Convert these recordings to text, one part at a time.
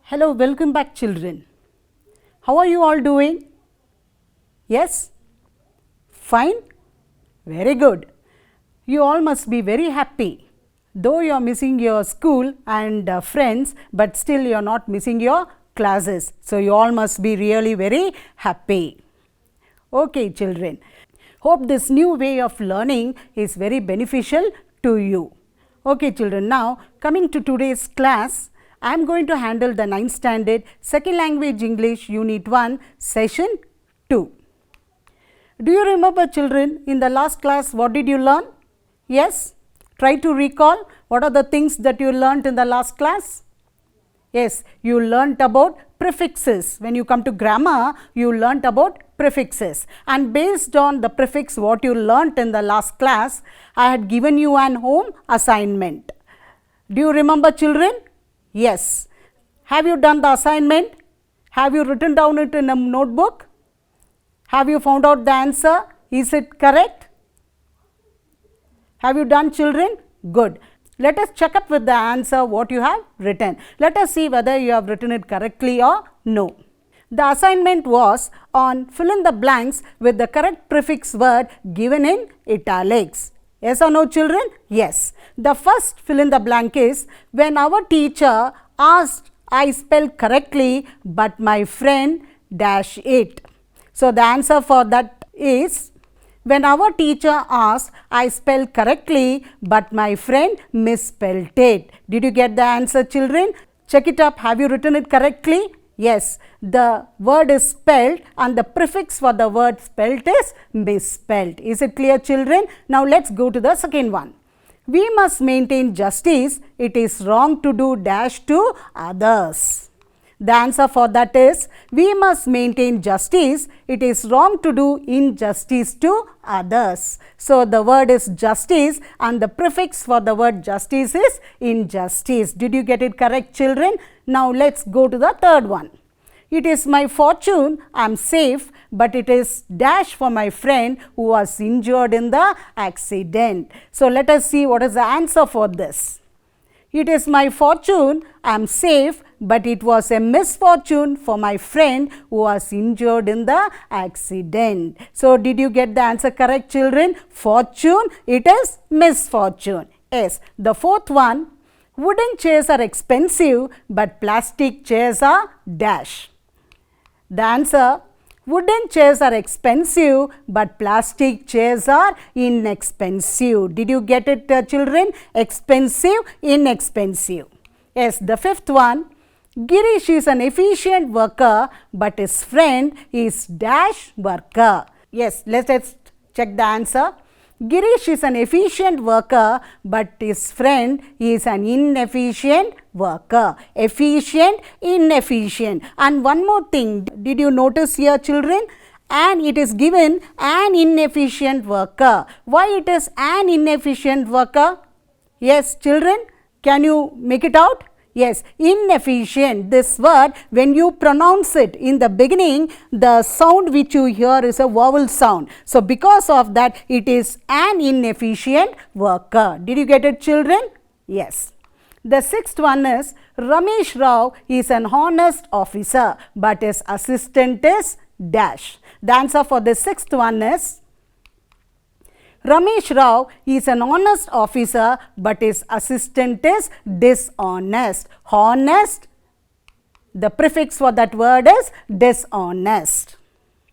Hello, welcome back children. How are you all doing? Yes? Fine? Very good. You all must be very happy. Though you are missing your school and friends, but still you are not missing your classes. So, you all must be really very happy. Okay children. Hope this new way of learning is very beneficial to you. Okay children, now coming to today's class, I am going to handle the 9th standard second language English unit 1 session 2. Do you remember children, in the last class what did you learn? Yes? Try to recall what are the things that you learnt in the last class? Yes, you learnt about prefixes. When you come to grammar, you learnt about prefixes, and based on the prefix what you learnt in the last class, I had given you an home assignment. Do you remember children? Yes. Have you done the assignment? Have you written down it in a notebook? Have you found out the answer? Is it correct? Have you done children? Good. Let us check up with the answer what you have written. Let us see whether you have written it correctly or no. The assignment was on fill in the blanks with the correct prefix word given in italics. Yes or no children? Yes. The first fill in the blank is when our teacher asked I spell correctly but my friend dash it. So, the answer for that is when our teacher asked I spell correctly but my friend misspelled it. Did you get the answer children? Check it up. Have you written it correctly? Yes, the word is spelled and the prefix for the word spelled is misspelled. Is it clear children? Now, let us go to the second one. We must maintain justice. It is wrong to do dash to others. The answer for that is we must maintain justice. It is wrong to do injustice to others. So, the word is justice and the prefix for the word justice is injustice. Did you get it correct children? Now, let us go to the third one. It is my fortune I am safe, but it is dash for my friend who was injured in the accident. So, let us see what is the answer for this. It is my fortune I am safe, but it was a misfortune for my friend who was injured in the accident. So, did you get the answer correct children? Fortune, it is misfortune. Yes. The fourth one, wooden chairs are expensive, but plastic chairs are dash. The answer, wooden chairs are expensive, but plastic chairs are inexpensive. Did you get it children? Expensive, inexpensive. Yes, the fifth one, Girish is an efficient worker, but his friend is dash worker. Yes, let us check the answer. Girish is an efficient worker, but his friend is an inefficient worker. Efficient, inefficient. And one more thing, did you notice here children? And it is given an inefficient worker. Why it is an inefficient worker? Yes children, can you make it out? Yes, inefficient. This word, when you pronounce it in the beginning, the sound which you hear is a vowel sound. So, because of that, it is an inefficient worker. Did you get it children? Yes. The sixth one is Ramesh Rao is an honest officer, but his assistant is dash. The answer for the sixth one is Ramesh Rao is an honest officer, but his assistant is dishonest. Honest, the prefix for that word is dishonest.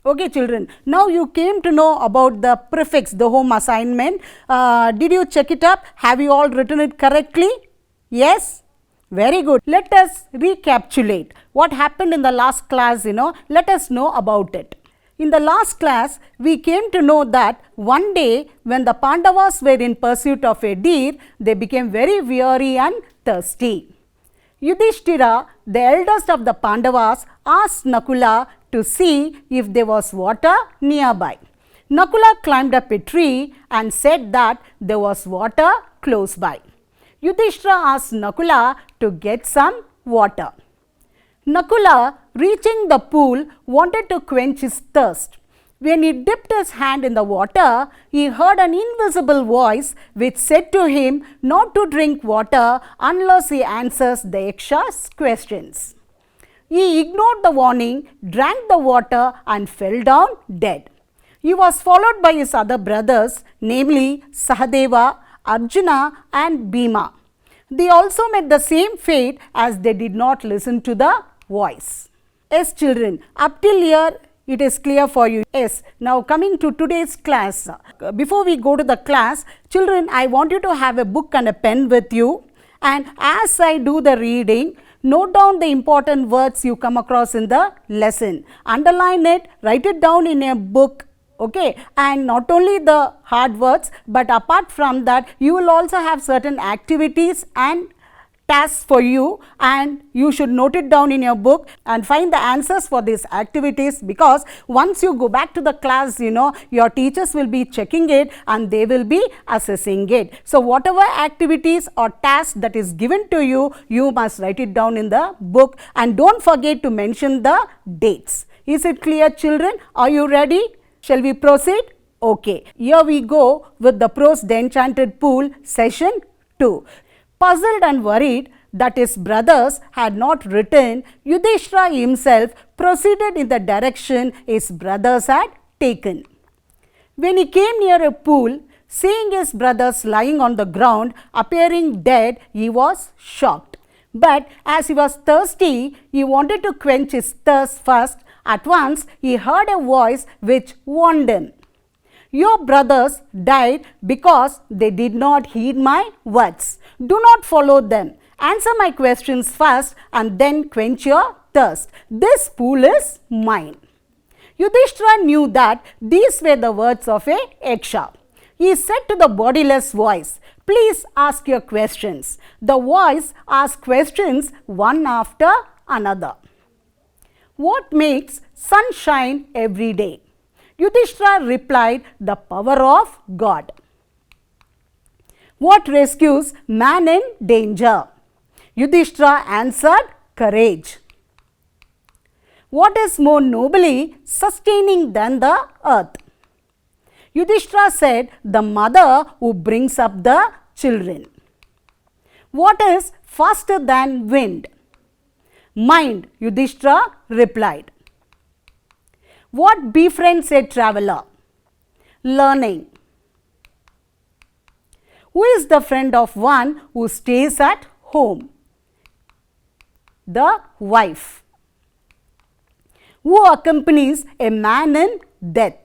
Okay children, now you came to know about the prefix, the home assignment. Did you check it up? Have you all written it correctly? Yes? Very good. Let us recapitulate what happened in the last class, let us know about it. In the last class, we came to know that one day when the Pandavas were in pursuit of a deer, they became very weary and thirsty. Yudhishthira, the eldest of the Pandavas, asked Nakula to see if there was water nearby. Nakula climbed up a tree and said that there was water close by. Yudhishthira asked Nakula to get some water. Nakula, reaching the pool, wanted to quench his thirst. When he dipped his hand in the water, he heard an invisible voice which said to him not to drink water unless he answers the Yaksha's questions. He ignored the warning, drank the water and fell down dead. He was followed by his other brothers, namely Sahadeva, Arjuna and Bhima. They also met the same fate as they did not listen to the voice. Yes, children, up till here it is clear for you. Yes, now coming to today's class. Before we go to the class, children, I want you to have a book and a pen with you, and as I do the reading, note down the important words you come across in the lesson. Underline it, write it down in a book. Okay, and not only the hard words, but apart from that, you will also have certain activities and tasks for you, and you should note it down in your book and find the answers for these activities, because once you go back to the class, your teachers will be checking it and they will be assessing it. So whatever activities or tasks that is given to you, you must write it down in the book, and don't forget to mention the dates. Is it clear, children? Are you ready? Shall we proceed? Okay, here we go with the Prose the Enchanted Pool session 2. Puzzled and worried that his brothers had not returned, Yudhishthira himself proceeded in the direction his brothers had taken. When he came near a pool, seeing his brothers lying on the ground, appearing dead, he was shocked. But as he was thirsty, he wanted to quench his thirst first. At once, he heard a voice which warned him, "Your brothers died because they did not heed my words. Do not follow them. Answer my questions first and then quench your thirst. This pool is mine." Yudhishthira knew that these were the words of a Yaksha. He said to the bodiless voice, "Please ask your questions." The voice asked questions one after another. What makes sun shine every day? Yudhishthira replied, "The power of God." What rescues man in danger? Yudhishthira answered, "Courage." What is more nobly sustaining than the earth? Yudhishthira said, "The mother who brings up the children." What is faster than wind? Mind, Yudhishthira replied. What befriends a traveller? Learning. Who is the friend of one who stays at home? The wife. Who accompanies a man in death?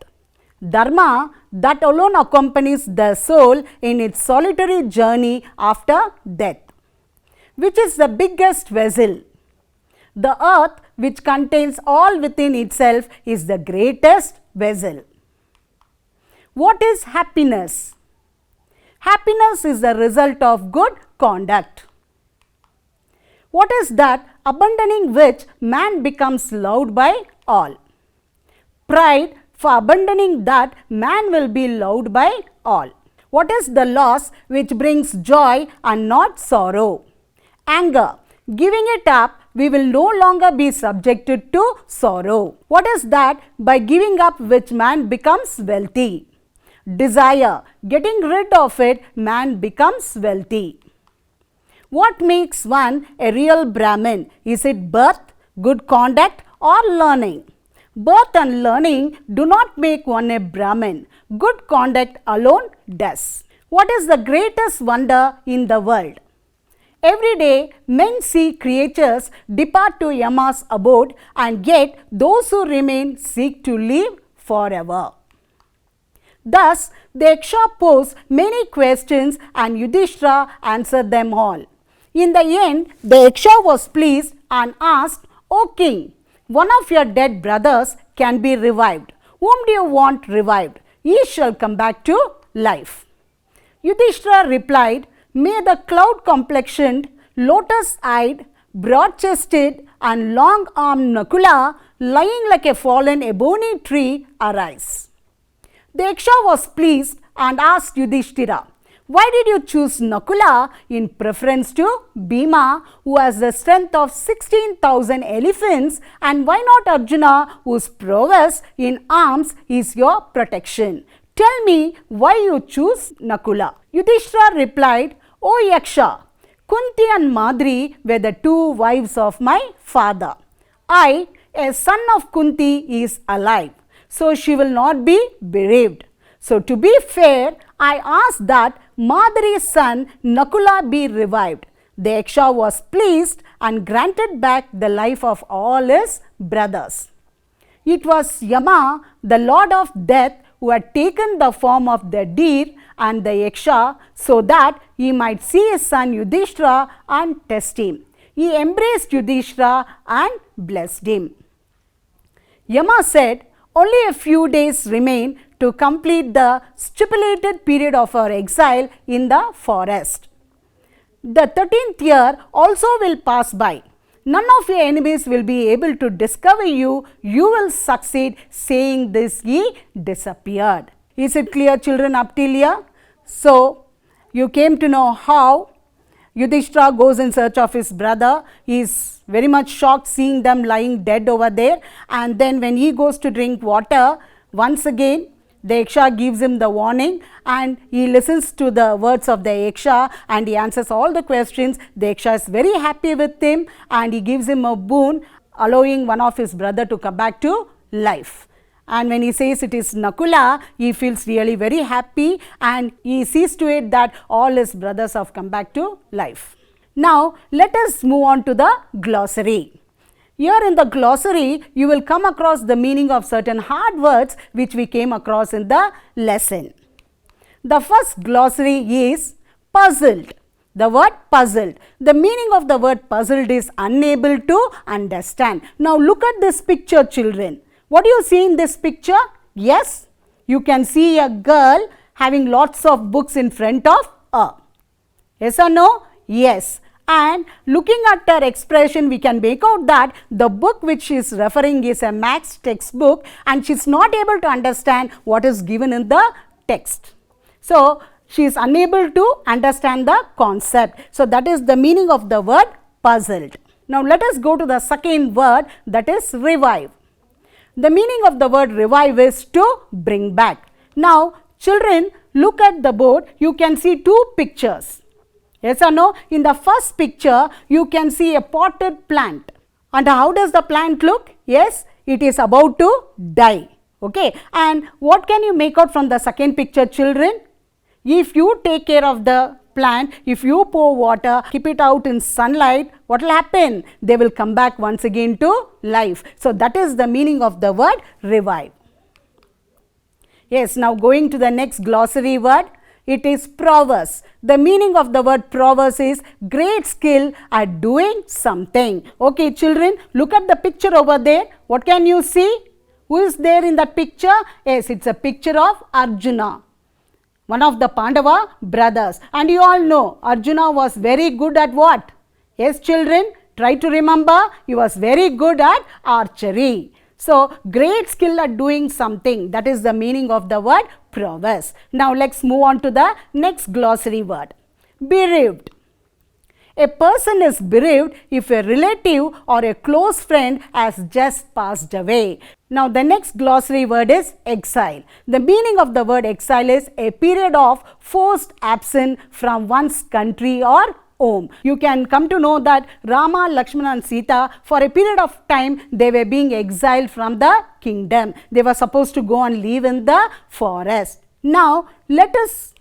Dharma, that alone accompanies the soul in its solitary journey after death. Which is the biggest vessel? The earth, which contains all within itself, is the greatest vessel. What is happiness? Happiness is the result of good conduct. What is that abandoning which man becomes loved by all? Pride, for abandoning that man will be loved by all. What is the loss which brings joy and not sorrow? Anger. Giving it up, we will no longer be subjected to sorrow. What is that by giving up which man becomes wealthy? Desire. Getting rid of it, man becomes wealthy. What makes one a real Brahmin? Is it birth, good conduct or learning? Birth and learning do not make one a Brahmin. Good conduct alone does. What is the greatest wonder in the world? Every day, men see creatures depart to Yama's abode, and yet those who remain seek to live forever. Thus, the Yaksha posed many questions and Yudhishthira answered them all. In the end, the Yaksha was pleased and asked, "O king, one of your dead brothers can be revived. Whom do you want revived? He shall come back to life." Yudhishthira replied, "May the cloud-complexioned, lotus-eyed, broad-chested and long-armed Nakula, lying like a fallen ebony tree, arise." The Yaksha was pleased and asked Yudhishthira, "Why did you choose Nakula in preference to Bhima, who has the strength of 16,000 elephants, and why not Arjuna, whose prowess in arms is your protection? Tell me why you choose Nakula." Yudhishthira replied, "O Yaksha, Kunti and Madri were the two wives of my father. I, a son of Kunti, is alive, so she will not be bereaved. So to be fair, I asked that Madari's son Nakula be revived. The Yaksha was pleased and granted back the life of all his brothers. It was Yama, the lord of death, who had taken the form of the deer and the Yaksha so that he might see his son Yudhishthira and test him. He embraced Yudhishthira and blessed him. Yama said, "Only a few days remain to complete the stipulated period of our exile in the forest. The 13th year also will pass by. None of your enemies will be able to discover you. You will succeed." Saying this, he disappeared. Is it clear, children, up till here? So, you came to know how Yudhishthira goes in search of his brother. He is very much shocked seeing them lying dead over there. And then when he goes to drink water, once again, the Yaksha gives him the warning and he listens to the words of the Yaksha and he answers all the questions. The Yaksha is very happy with him and he gives him a boon, allowing one of his brother to come back to life. And when he says it is Nakula, he feels really very happy and he sees to it that all his brothers have come back to life. Now, let us move on to the glossary. Here in the glossary, you will come across the meaning of certain hard words which we came across in the lesson. The first glossary is puzzled. The word puzzled. The meaning of the word puzzled is unable to understand. Now, look at this picture, children. What do you see in this picture? Yes, you can see a girl having lots of books in front of her. Yes or no? Yes. And looking at her expression, we can make out that the book which she is referring is a maths textbook and she is not able to understand what is given in the text. So, she is unable to understand the concept. So, that is the meaning of the word puzzled. Now, let us go to the second word, that is revive. The meaning of the word revive is to bring back. Now, children, look at the board. You can see two pictures. Yes or no? In the first picture, you can see a potted plant. And how does the plant look? Yes, it is about to die. Okay. And what can you make out from the second picture, children? If you take care of the plant, if you pour water, keep it out in sunlight, what will happen? They will come back once again to life. So, that is the meaning of the word revive. Yes, now going to the next glossary word. It is prowess. The meaning of the word prowess is great skill at doing something. Okay, children, look at the picture over there. What can you see? Who is there in that picture? Yes, it's a picture of Arjuna, one of the Pandava brothers. And you all know Arjuna was very good at what? Yes, children, try to remember. He was very good at archery. So, great skill at doing something. That is the meaning of the word prowess. Now, let's move on to the next glossary word. Bereaved. A person is bereaved if a relative or a close friend has just passed away. Now, the next glossary word is exile. The meaning of the word exile is a period of forced absence from one's country or home. You can come to know that Rama, Lakshmana and Sita, for a period of time, they were being exiled from the kingdom. They were supposed to go and live in the forest. Now, let us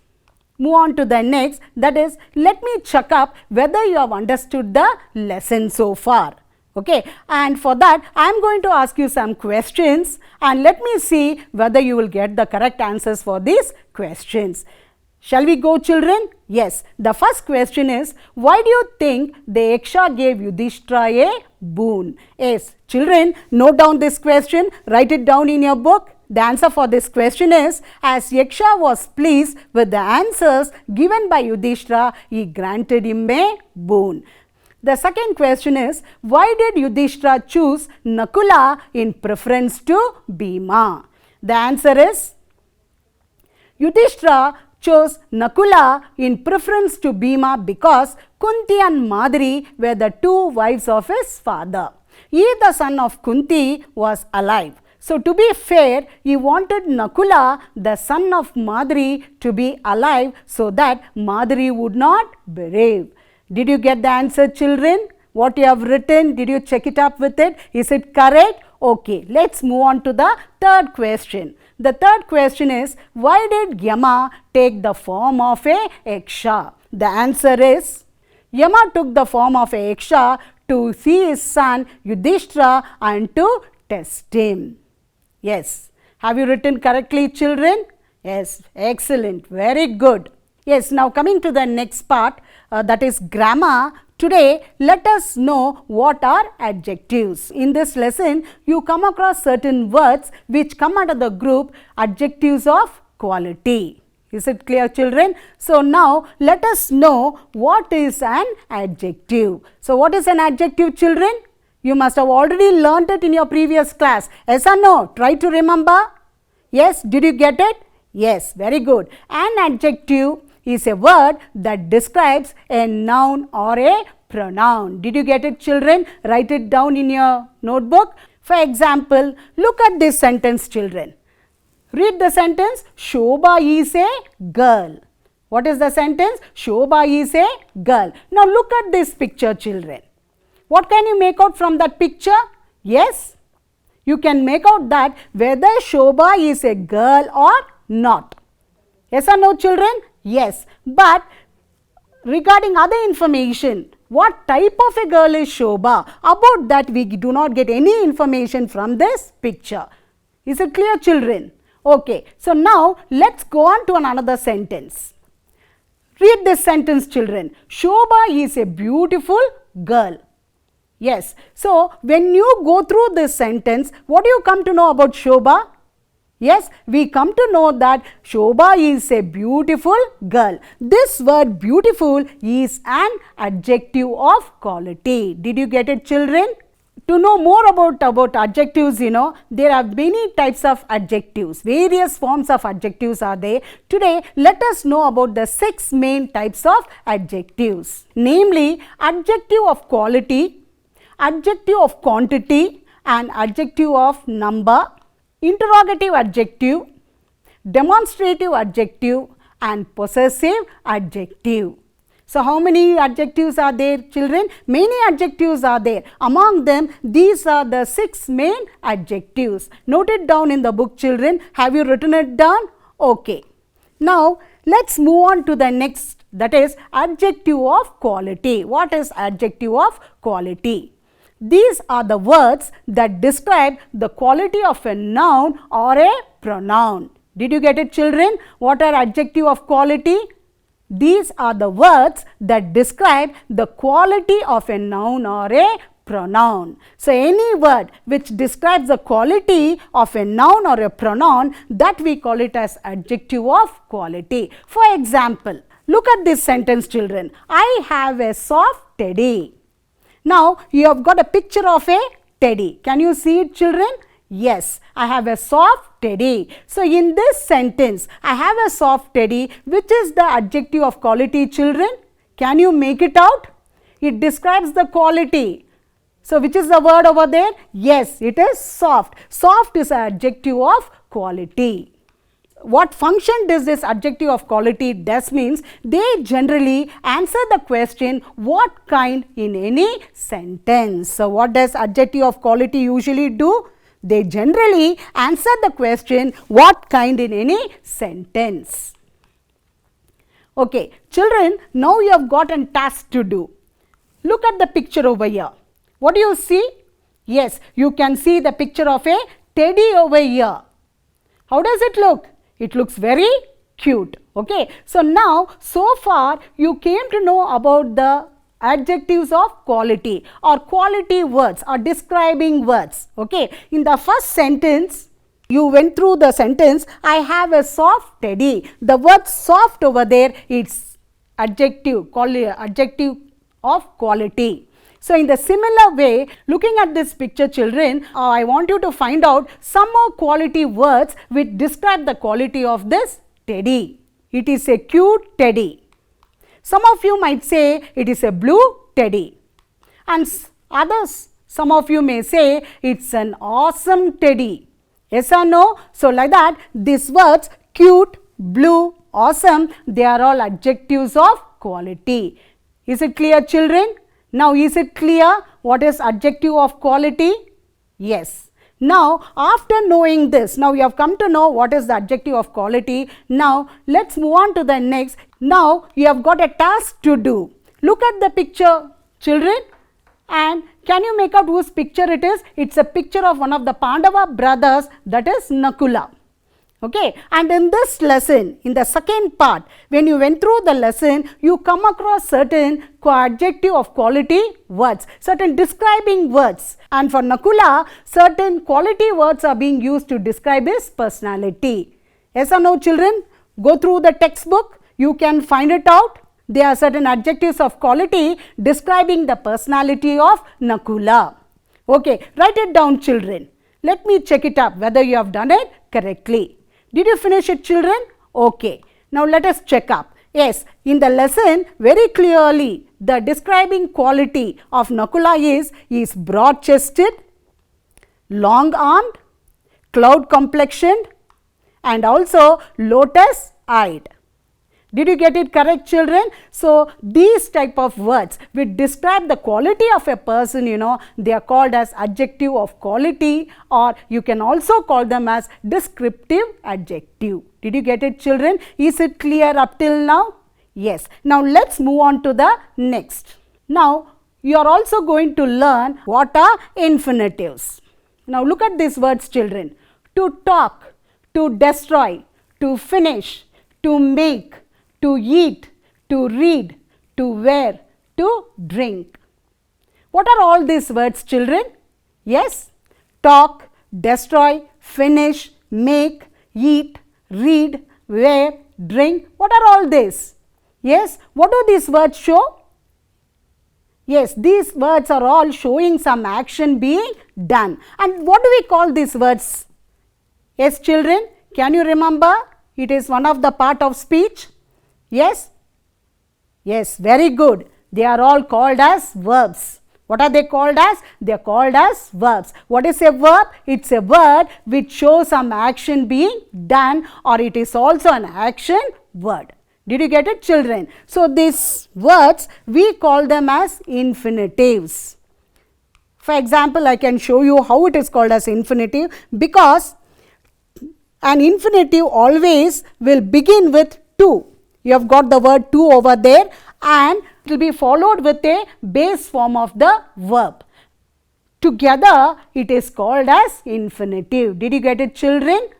move on to the next, that is, let me check up whether you have understood the lesson so far. Okay, and for that I am going to ask you some questions and let me see whether you will get the correct answers for these questions. Shall we go, children? Yes. The first question is, why do you think the Yaksha gave Yudhishthira a boon? Yes, children, note down this question, write it down in your book. The answer for this question is, as Yaksha was pleased with the answers given by Yudhishthira, he granted him a boon. The second question is, why did Yudhishthira choose Nakula in preference to Bhima? The answer is, Yudhishthira chose Nakula in preference to Bhima because Kunti and Madari were the two wives of his father. He, the son of Kunti, was alive. So, to be fair, he wanted Nakula, the son of Madari, to be alive so that Madari would not bereave. Did you get the answer, children? What you have written, did you check it up with it? Is it correct? Okay, let's move on to the third question. The third question is, why did Yama take the form of a Yaksha? The answer is, Yama took the form of a Yaksha to see his son Yudhishthira and to test him. Yes. Have you written correctly, children? Yes. Excellent. Very good. Yes. Now coming to the next part, that is grammar. Today, let us know what are adjectives. In this lesson, you come across certain words which come under the group adjectives of quality. Is it clear, children? So now let us know what is an adjective. So what is an adjective, children? You must have already learnt it in your previous class. Yes or no? Try to remember. Yes, did you get it? Yes, very good. An adjective is a word that describes a noun or a pronoun. Did you get it, children? Write it down in your notebook. For example, look at this sentence, children. Read the sentence. Shobha is a girl. What is the sentence? Shobha is a girl. Now look at this picture, children. What can you make out from that picture? Yes, you can make out that whether Shobha is a girl or not. Yes or no, children? Yes, but regarding other information, what type of a girl is Shobha? About that we do not get any information from this picture. Is it clear, children? Okay, so now let's go on to another sentence. Read this sentence, children. Shobha is a beautiful girl. Yes, so when you go through this sentence, what do you come to know about Shobha? Yes, we come to know that Shobha is a beautiful girl. This word beautiful is an adjective of quality. Did you get it, children? To know more about adjectives, there are many types of adjectives. Various forms of adjectives are there. Today, let us know about the 6 main types of adjectives. Namely, adjective of quality, adjective of quantity, and adjective of number, interrogative adjective, demonstrative adjective, and possessive adjective. So, how many adjectives are there, children? Many adjectives are there. Among them, these are the 6 main adjectives. Note it down in the book, children. Have you written it down? Okay. Now, let's move on to the next, that is adjective of quality. What is adjective of quality? These are the words that describe the quality of a noun or a pronoun. Did you get it, children? What are adjective of quality? These are the words that describe the quality of a noun or a pronoun. So, any word which describes the quality of a noun or a pronoun, that we call it as adjective of quality. For example, look at this sentence, children. I have a soft teddy. Now, you have got a picture of a teddy. Can you see it, children? Yes, I have a soft teddy. So, in this sentence, I have a soft teddy. Which is the adjective of quality, children? Can you make it out? It describes the quality. So, which is the word over there? Yes, it is soft. Soft is an adjective of quality. What function does this adjective of quality does means they generally answer the question what kind in any sentence. So, what does adjective of quality usually do? They generally answer the question what kind in any sentence. Okay, children, now you have got a task to do. Look at the picture over here. What do you see? Yes, you can see the picture of a teddy over here. How does it look? It looks very cute. Okay, so now so far you came to know about the adjectives of quality or quality words or describing words. Okay, in the first sentence you went through the sentence, I have a soft teddy. The word soft over there, it's adjective, adjective of quality. So, in the similar way, looking at this picture, children, I want you to find out some more quality words which describe the quality of this teddy. It is a cute teddy. Some of you might say it is a blue teddy, and others, some of you may say it's an awesome teddy. Yes or no? So, like that, these words cute, blue, awesome, they are all adjectives of quality. Is it clear, children? Now is it clear what is adjective of quality? Yes. Now after knowing this, now you have come to know what is the adjective of quality. Now let's move on to the next. Now you have got a task to do. Look at the picture, children, and can you make out whose picture it is? It's a picture of one of the Pandava brothers, that is Nakula. Okay, and in this lesson, in the second part, when you went through the lesson, you come across certain adjective of quality words, certain describing words, and for Nakula, certain quality words are being used to describe his personality. Yes or no, children? Go through the textbook, you can find it out. There are certain adjectives of quality describing the personality of Nakula. Okay, write it down, children. Let me check it up whether you have done it correctly. Did you finish it, children? Okay. Now let us check up. Yes, in the lesson very clearly the describing quality of Nakula is broad chested, long armed, cloud complexioned, and also lotus eyed. Did you get it correct, children? So these type of words which describe the quality of a person, they are called as adjective of quality, or you can also call them as descriptive adjective. Did you get it, children? Is it clear up till now? Yes. Now let's move on to the next. Now you are also going to learn what are infinitives. Now look at these words, children. To talk, to destroy, to finish, to make, to eat, to read, to wear, to drink. What are all these words, children? Yes, talk, destroy, finish, make, eat, read, wear, drink. What are all these? Yes, what do these words show? Yes, these words are all showing some action being done. And what do we call these words? Yes, children, can you remember? It is one of the part of speech. Yes? Yes, very good. They are all called as verbs. What are they called as? They are called as verbs. What is a verb? It's a word which shows some action being done, or it is also an action word. Did you get it, children? So these words we call them as infinitives. For example, I can show you how it is called as infinitive, because an infinitive always will begin with to. You have got the word to over there, and it will be followed with a base form of the verb. Together it is called as infinitive. Did you get it, children?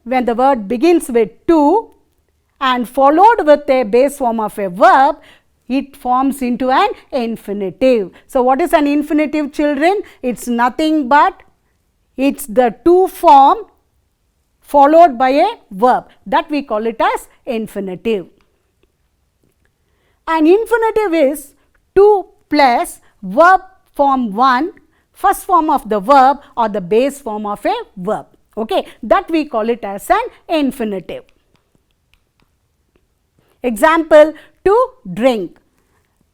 When the word begins with to and followed with a base form of a verb, it forms into an infinitive. So what is an infinitive, children? It's nothing but it's the to form followed by a verb. That we call it as infinitive. An infinitive is to plus verb form 1, first form of the verb or the base form of a verb. Okay, that we call it as an infinitive. Example, to drink.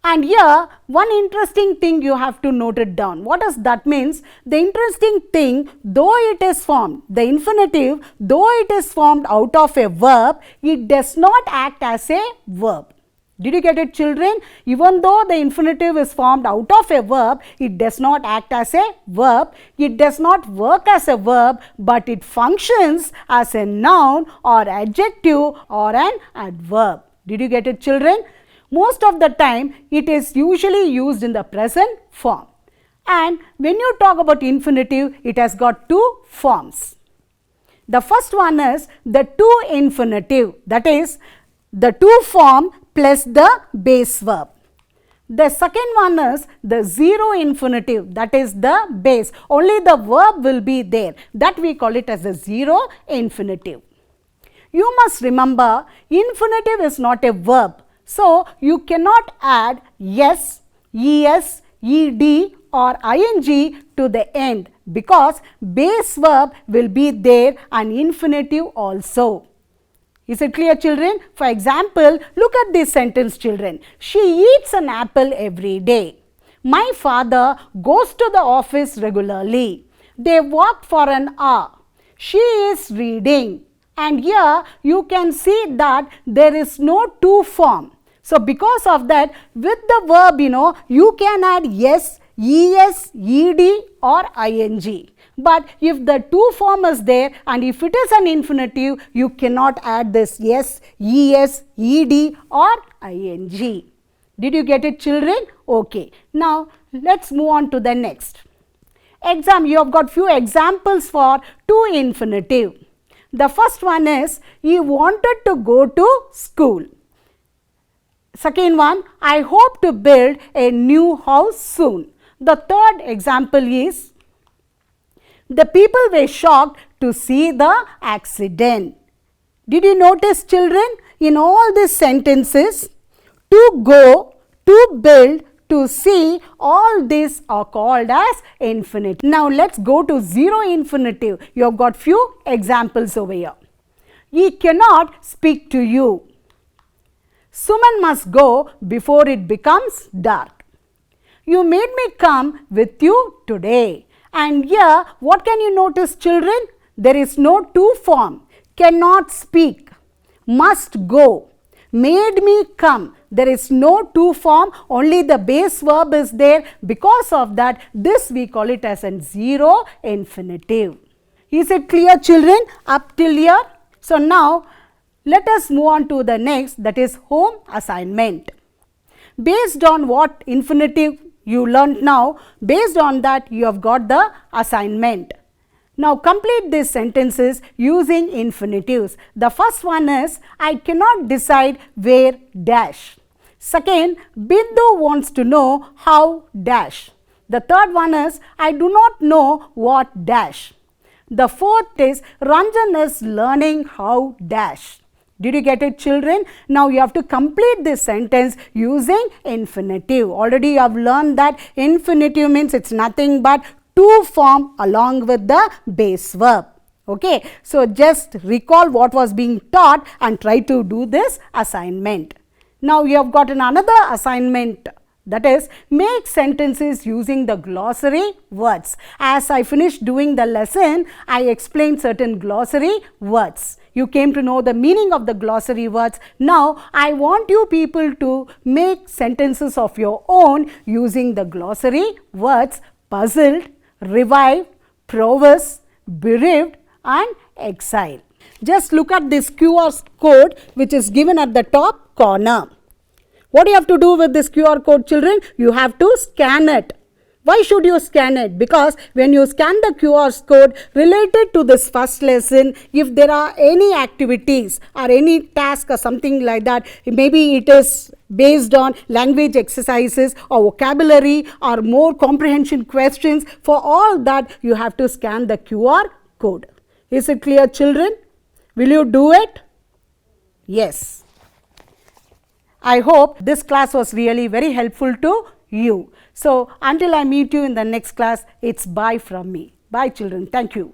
And here one interesting thing you have to note it down. What does that means? The interesting thing, though it is formed, the infinitive, though it is formed out of a verb, it does not act as a verb. Did you get it, children? Even though the infinitive is formed out of a verb, it does not act as a verb. It does not work as a verb, but it functions as a noun or adjective or an adverb. Did you get it, children? Most of the time, it is usually used in the present form. And when you talk about infinitive, it has got two forms. The first one is the to infinitive, that is the to form plus the base verb. The second one is the zero infinitive, that is the base. Only the verb will be there. That we call it as a zero infinitive. You must remember, infinitive is not a verb. So you cannot add s, es, ed or ing to the end, because base verb will be there and infinitive also. Is it clear, children? For example, look at this sentence, children. She eats an apple every day. My father goes to the office regularly. They walk for an hour. She is reading. And here you can see that there is no to form. So because of that, with the verb, you can add s, es, ed or ing. But if the to form is there and if it is an infinitive, you cannot add this s, es, ed or ing. Did you get it, children? Okay. Now let's move on to the next. You have got few examples for to infinitive. The first one is, he wanted to go to school. Second one, I hope to build a new house soon. The third example is, the people were shocked to see the accident. Did you notice, children, in all these sentences, to go, to build, to see, all these are called as infinitive. Now let's go to zero infinitive. You have got few examples over here. He cannot speak to you. Suman must go before it becomes dark. You made me come with you today. And here, what can you notice, children? There is no to form. Cannot speak. Must go. Made me come. There is no to form, only the base verb is there. Because of that, this we call it as a zero infinitive. Is it clear, children, up till here? So now, let us move on to the next, that is home assignment. Based on what infinitive you learnt now, based on that you have got the assignment. Now complete these sentences using infinitives. The first one is, I cannot decide where dash. Second, Bindu wants to know how dash. The third one is, I do not know what dash. The fourth is, Ranjan is learning how dash. Did you get it, children? Now you have to complete this sentence using infinitive. Already you have learned that infinitive means it's nothing but to form along with the base verb. Okay. So just recall what was being taught and try to do this assignment. Now you have got another assignment, that is, make sentences using the glossary words. As I finished doing the lesson, I explained certain glossary words. You came to know the meaning of the glossary words. Now I want you people to make sentences of your own using the glossary words puzzled, revived, prowess, bereaved and exile. Just look at this QR code which is given at the top corner. What do you have to do with this QR code, children? You have to scan it. Why should you scan it? Because when you scan the QR code related to this first lesson, if there are any activities or any task or something like that, maybe it is based on language exercises or vocabulary or more comprehension questions, for all that you have to scan the QR code. Is it clear, children? Will you do it? Yes. I hope this class was really very helpful to you. So until I meet you in the next class, it's bye from me. Bye, children. Thank you.